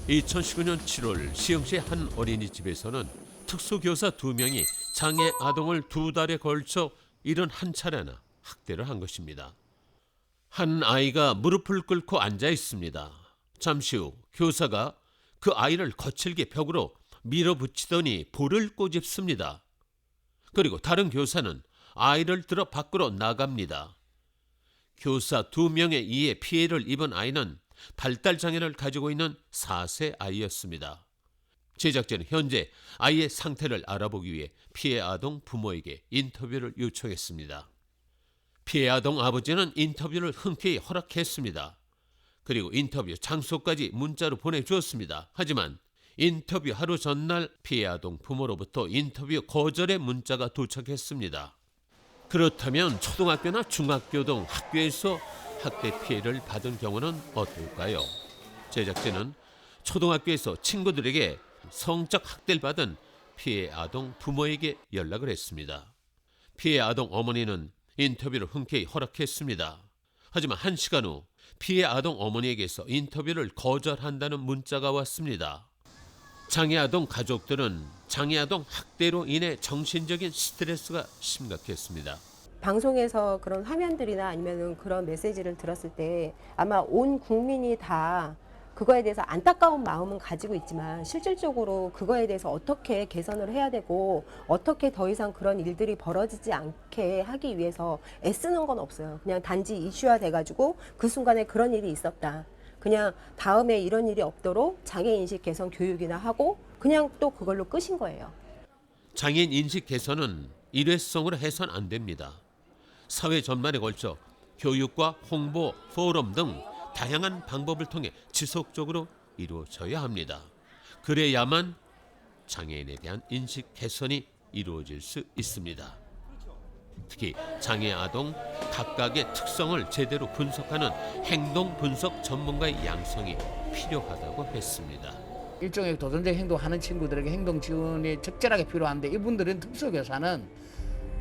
2019년 7월 시흥시 한 어린이집에서는 특수교사 2명이 장애 아동을 2달에 걸쳐 71차례나 학대를 한 것입니다. 한 아이가 무릎을 꿇고 앉아 있습니다. 잠시 후 교사가 그 아이를 거칠게 벽으로 밀어붙이더니 볼을 꼬집습니다. 그리고 다른 교사는 아이를 들어 밖으로 나갑니다. 교사 2명에 의해 피해를 입은 아이는 발달장애를 가지고 있는 4세 아이였습니다. 제작진은 현재 아이의 상태를 알아보기 위해 피해 아동 부모에게 인터뷰를 요청했습니다. 피해 아동 아버지는 인터뷰를 흔쾌히 허락했습니다. 그리고 인터뷰 장소까지 문자로 보내주었습니다. 하지만 인터뷰 하루 전날 피해 아동 부모로부터 인터뷰 거절의 문자가 도착했습니다. 그렇다면 초등학교나 중학교 등 학교에서 학대 피해를 받은 경우는 어떨까요? 제작진은 초등학교에서 친구들에게 성적 학대를 받은 피해 아동 부모에게 연락을 했습니다. 피해 아동 어머니는 인터뷰를 흔쾌히 허락했습니다. 하지만 1시간 후 피해 아동 어머니에게서 인터뷰를 거절한다는 문자가 왔습니다. 장애 아동 가족들은 장애 아동 학대로 인해 정신적인 스트레스가 심각했습니다. 방송에서 그런 화면들이나 아니면 그런 메시지를 들었을 때 아마 온 국민이 다 그거에 대해서 안타까운 마음은 가지고 있지만 실질적으로 그거에 대해서 어떻게 개선을 해야 되고 어떻게 더 이상 그런 일들이 벌어지지 않게 하기 위해서 애쓰는 건 없어요. 그냥 단지 이슈화 돼가지고 그 순간에 그런 일이 있었다. 그냥 다음에 이런 일이 없도록 장애인식 개선 교육이나 하고 그냥 또 그걸로 끝인 거예요. 장애인 인식 개선은 일회성으로 해선 안 됩니다. 사회 전반에 걸쳐 교육과 홍보, 포럼 등 다양한 방법을 통해 지속적으로 이루어져야 합니다. 그래야만 장애인에 대한 인식 개선이 이루어질 수 있습니다. 특히 장애 아동 각각의 특성을 제대로 분석하는 행동 분석 전문가의 양성이 필요하다고 했습니다. 일종의 도전적 행동하는 친구들에게 행동 지원이 적절하게 필요한데 이분들은 특수교사는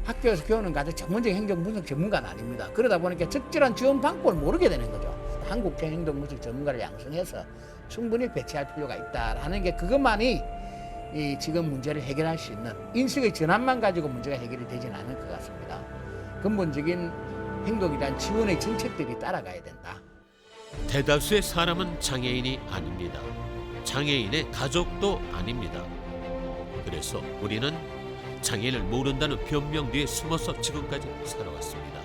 학교에서 교육을 가도 전문적인 행동 분석 전문가는 아닙니다. 그러다 보니까 적절한 지원 방법을 모르게 되는 거죠. 한국형 행동 분석 전문가를 양성해서 충분히 배치할 필요가 있다라는 게 그것만이 이 지금 문제를 해결할 수 있는 인식의 전환만 가지고 문제가 해결이 되지는 않을 것 같습니다. 근본적인 행동에 대한 지원의 정책들이 따라가야 된다. 대다수의 사람은 장애인이 아닙니다. 장애인의 가족도 아닙니다. 그래서 우리는 장애인을 모른다는 변명 뒤에 숨어서 지금까지 살아왔습니다.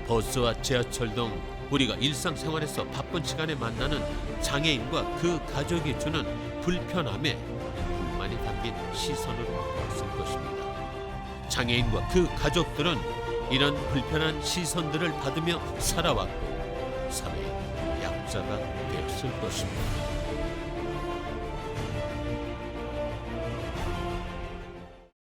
버스와 지하철 등 우리가 일상생활에서 바쁜 시간에 만나는 장애인과 그 가족이 주는 불편함에 불만이 담긴 시선으로 봤을 것입니다. 장애인과 그 가족들은 이런 불편한 시선들을 받으며 살아왔고 사회의 약자가 되었을 것입니다.